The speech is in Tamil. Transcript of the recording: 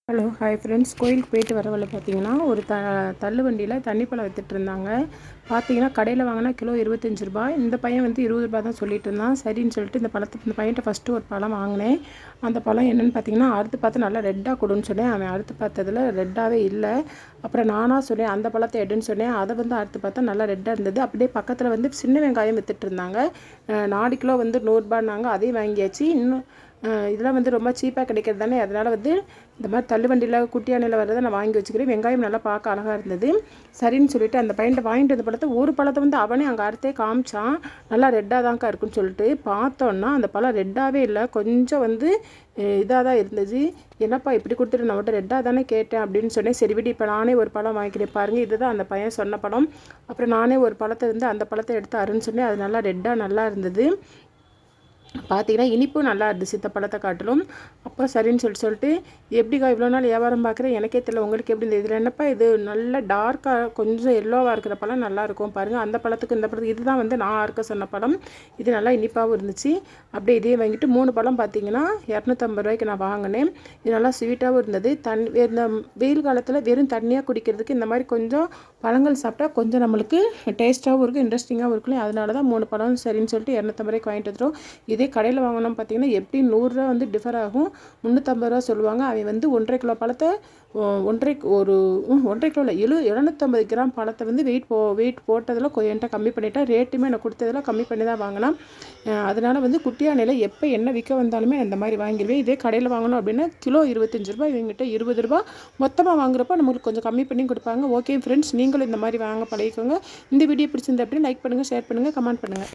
ஹலோ ஹாய் ஃப்ரெண்ட்ஸ், கோயிலுக்கு போயிட்டு வர வழியில் பார்த்தீங்கன்னா ஒரு தள்ளு வண்டியில் தண்ணி பழம் வித்துட்டு இருந்தாங்க. பார்த்தீங்கன்னா கடையில் வாங்கினா கிலோ 25 ரூபாய். இந்த பையன் வந்து 20 ரூபாய் தான் சொல்லிட்டு இருந்தான். சரின்னு சொல்லிட்டு இந்த பையன்கிட்ட ஃபஸ்ட்டு ஒரு பழம் வாங்கினேன். அந்த பழம் என்னென்னு பார்த்தீங்கன்னா அறுத்து பார்த்து நல்லா ரெட்டாக கொடுன்னு சொன்னேன். அவன் அறுத்து பார்த்ததில் ரெட்டாகவே இல்லை. அப்புறம் நானாக சொன்னேன் அந்த பழத்தை எடுன்னு சொன்னேன். அதை வந்து அறுத்து பார்த்தா நல்லா ரெட்டாக இருந்தது. அப்படியே பக்கத்தில் வந்து சின்ன வெங்காயம் வித்துட்டு இருந்தாங்க. 4 கிலோ வந்து 100 ரூபான்னாங்க. அதையும் வாங்கியாச்சு. இன்னும் இதெல்லாம் வந்து ரொம்ப சீப்பாக கிடைக்கிறது தானே, அதனால் வந்து இந்த மாதிரி தள்ளுவண்டியில் குட்டியானையில் வர்றதை நான் வாங்கி வச்சுக்கிறேன். வெங்காயம் நல்லா பார்க்க அழகாக இருந்தது. சரின்னு சொல்லிட்டு அந்த பையன்ட்ட வாங்கிட்டு வந்த பழத்தை ஒரு பழத்தை வந்து அவனே அங்கே அறுத்தே காமிச்சான். நல்லா ரெட்டாக தான்க்கா இருக்குன்னு சொல்லிட்டு பார்த்தோன்னா அந்த பழம் ரெட்டாகவே இல்லை, கொஞ்சம் வந்து இதாக தான் இருந்துச்சு. என்னப்பா இப்படி கொடுத்துட்டு நான் மட்டும் ரெட்டாக தானே கேட்டேன் அப்படின்னு சொன்னேன். சரி விடு, இப்போ நானே ஒரு பழம் வாங்கிக்கிறேன் பாருங்கள், இதுதான் அந்த பையன் சொன்ன பழம். அப்புறம் நானே ஒரு பழத்தை வந்து அந்த பழத்தை எடுத்து அருன்னு சொன்னேன். அது நல்லா ரெட்டாக நல்லா இருந்தது. பார்த்தீங்கன்னா இனிப்பும் நல்லா இருந்துச்சு இந்த பழத்தை காட்டிலும். அப்போ சரின்னு சொல்லிட்டு எப்படிக்கா இவ்வளோ நாள் வியாபாரம் பார்க்குறேன், எனக்கே தெரியல உங்களுக்கு எப்படி இந்த இதில் என்னப்பா இது நல்ல டார்க்காக கொஞ்சம் எல்லோவாக இருக்கிற பழம் நல்லாயிருக்கும் பாருங்கள். அந்த பழத்துக்கு இந்த பழத்துக்கு இதுதான் வந்து நான் அறுக்க சொன்ன பழம். இது நல்லா இனிப்பாகவும் இருந்துச்சு. அப்படியே இதே வாங்கிட்டு 3 பழம் பார்த்தீங்கன்னா 250 ரூபாய்க்கு நான் வாங்கினேன். இது நல்லா ஸ்வீட்டாகவும் இருந்தது. இந்த வெயில் காலத்தில் வெறும் தண்ணியாக குடிக்கிறதுக்கு இந்த மாதிரி கொஞ்சம் பழங்கள் சாப்பிட்டா கொஞ்சம் நம்மளுக்கு டேஸ்ட்டாகவும் இருக்கும், இன்ட்ரெஸ்டிங்காகவும் இருக்கும். அதனால தான் 3 பழம் சரின்னு சொல்லிட்டு 250 ரூபாய்க்கு வாங்கிட்டு வந்துடும். இதே கடையில் வாங்கினோம் பார்த்தீங்கன்னா எப்படி 100 ரூபா வந்து டிஃபர் ஆகும். 350 ரூபா சொல்லுவாங்க. அவன் வந்து 1.5 கிலோ பழத்தை 1.5 கிலோ இல்லை 750 கிராம் பழத்தை வந்து வெயிட் போட்டதில் என்கிட்ட கம்மி பண்ணிட்டேன். ரேட்டுமே எனக்கு கொடுத்ததில் கம்மி பண்ணி தான் வாங்கினேன். அதனால் வந்து குட்டியானையில் எப்போ என்ன விற்க வந்தாலுமே இந்த மாதிரி வாங்கிடுவேன். இதே கடையில் வாங்கணும் அப்படின்னா கிலோ 25 ரூபாய், இவங்ககிட்ட 20 ரூபா. மொத்தமாக வாங்குறப்ப நம்மளுக்கு கொஞ்சம் கம்மி பண்ணி கொடுப்பாங்க. ஓகே ஃப்ரெண்ட்ஸ், நீங்களும் இந்த மாதிரி வாங்க பழகிக்கோங்க. இந்த வீடியோ பிடிச்சிருந்தா அப்படின்னா லைக் பண்ணுங்கள், ஷேர் பண்ணுங்கள், கமெண்ட் பண்ணுங்கள்.